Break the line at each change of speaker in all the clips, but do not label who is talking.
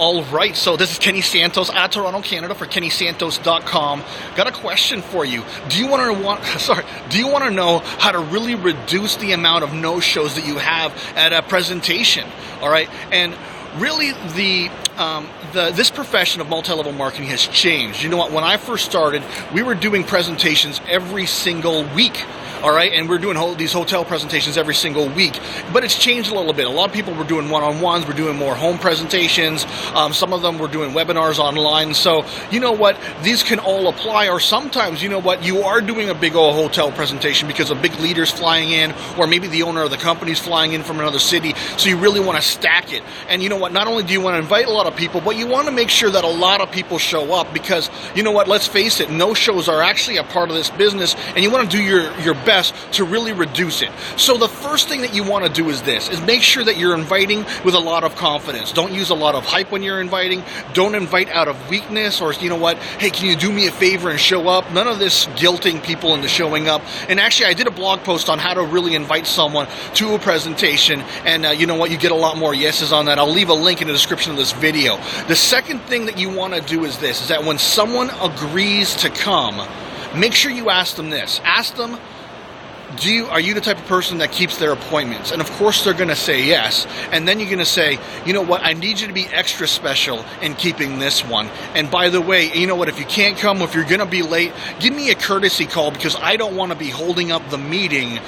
All right, so this is Kenny Santos out of Toronto, Canada for KennySantos.com. Got a question for you. Do you want to know how to really reduce the amount of no-shows that you have at a presentation? All right, and really this profession of multi-level marketing has changed. You know what? When I first started, we were doing presentations every single week. All right, and we're doing these hotel presentations every single week, but it's changed a little bit. A lot of people were doing one-on-ones, we're doing more home presentations, some of them were doing webinars online. So, you know what, these can all apply, or sometimes, you know what, you are doing a big old hotel presentation because a big leader's flying in, or maybe the owner of the company's flying in from another city, so you really want to stack it. And you know what, not only do you want to invite a lot of people, but you want to make sure that a lot of people show up because, you know what, let's face it, no-shows are actually a part of this business, and you want to do your best to really reduce it. So the first thing that you want to do is make sure that you're inviting with a lot of confidence. Don't use a lot of hype when you're inviting. Don't invite out of weakness or, you know what, hey, can you do me a favor and show up? None of this guilting people into showing up. And actually, I did a blog post on how to really invite someone to a presentation, and you know what, you get a lot more yeses on that. I'll leave a link in the description of this video. The second thing that you want to do is that when someone agrees to come, make sure you ask them this. Ask them, are you the type of person that keeps their appointments? And of course they're going to say yes. And then you're going to say, you know what, I need you to be extra special in keeping this one. And by the way, you know what, if you can't come, if you're going to be late, give me a courtesy call because I don't want to be holding up the meeting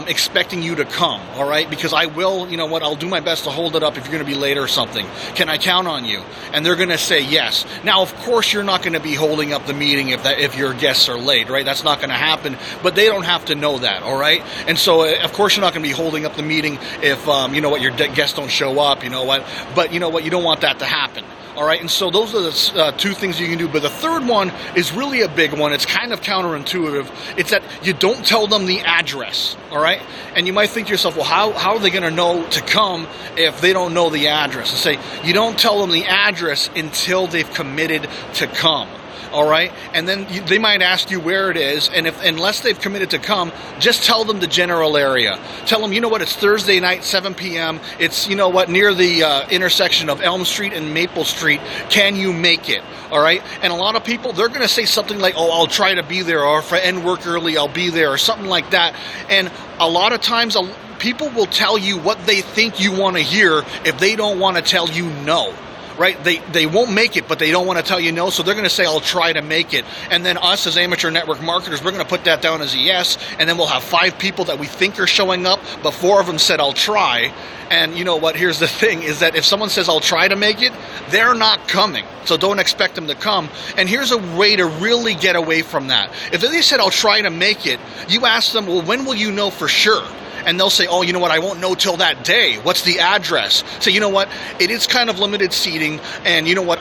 expecting you to come, all right? Because I will, you know what, I'll do my best to hold it up if you're going to be late or something. Can I count on you? And they're going to say yes. Now, of course, you're not going to be holding up the meeting if your guests are late, right? That's not going to happen, but they don't have to know that. All right, and so of course you're not going to be holding up the meeting if you know what, your guests don't show up. You know what, but you know what, you don't want that to happen. All right, and so those are the two things you can do. But the third one is really a big one. It's kind of counterintuitive. It's that you don't tell them the address. All right, and you might think to yourself, well, how are they going to know to come if they don't know the address? And say you don't tell them the address until they've committed to come. All right, and then they might ask you where it is, and unless they've committed to come, just tell them the general area. Tell them, you know what, it's Thursday night, 7 p.m. It's, you know what, near the intersection of Elm Street and Maple Street. Can you make it? All right, and a lot of people, they're going to say something like, oh, I'll try to be there, or if I end work early, I'll be there, or something like that. And a lot of times, people will tell you what they think you want to hear if they don't want to tell you no. Right? They won't make it, but they don't want to tell you no, so they're going to say, I'll try to make it. And then us as amateur network marketers, we're going to put that down as a yes, and then we'll have 5 people that we think are showing up, but 4 of them said, I'll try. And you know what, here's the thing, is that if someone says, I'll try to make it, they're not coming. So don't expect them to come. And here's a way to really get away from that. If they said, I'll try to make it, you ask them, well, when will you know for sure? And they'll say, oh, you know what, I won't know till that day. What's the address? So you know what, it is kind of limited seating. And you know what,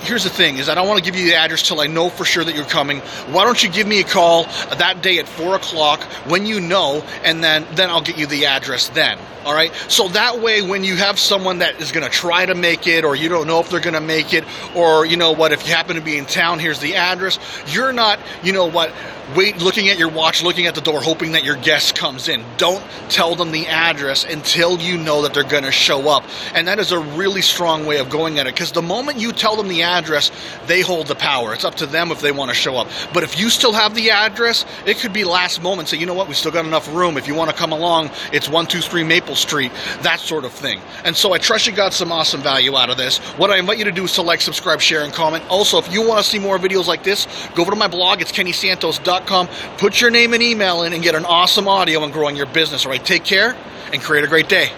here's the thing, is I don't want to give you the address till I know for sure that you're coming. Why don't you give me a call that day at 4 o'clock when you know, and then I'll get you the address then. All right, so that way when you have someone that is going to try to make it, or you don't know if they're going to make it, or you know what, if you happen to be in town, here's the address, you're not, you know what, looking at your watch, looking at the door, hoping that your guest comes in. Don't tell them the address until you know that they're going to show up. And that is a really strong way of going at it, because the moment you tell them the address, they hold the power. It's up to them if they want to show up. But if you still have the address, it could be last moment. Say, you know what, we still got enough room. If you want to come along, it's 123 Maple Street, that sort of thing. And so I trust you got some awesome value out of this. What I invite you to do is to like, subscribe, share, and comment. Also, if you want to see more videos like this, go over to my blog. It's KennySantos.com. Put your name and email in and get an awesome audio on growing your business. All right, take care and create a great day.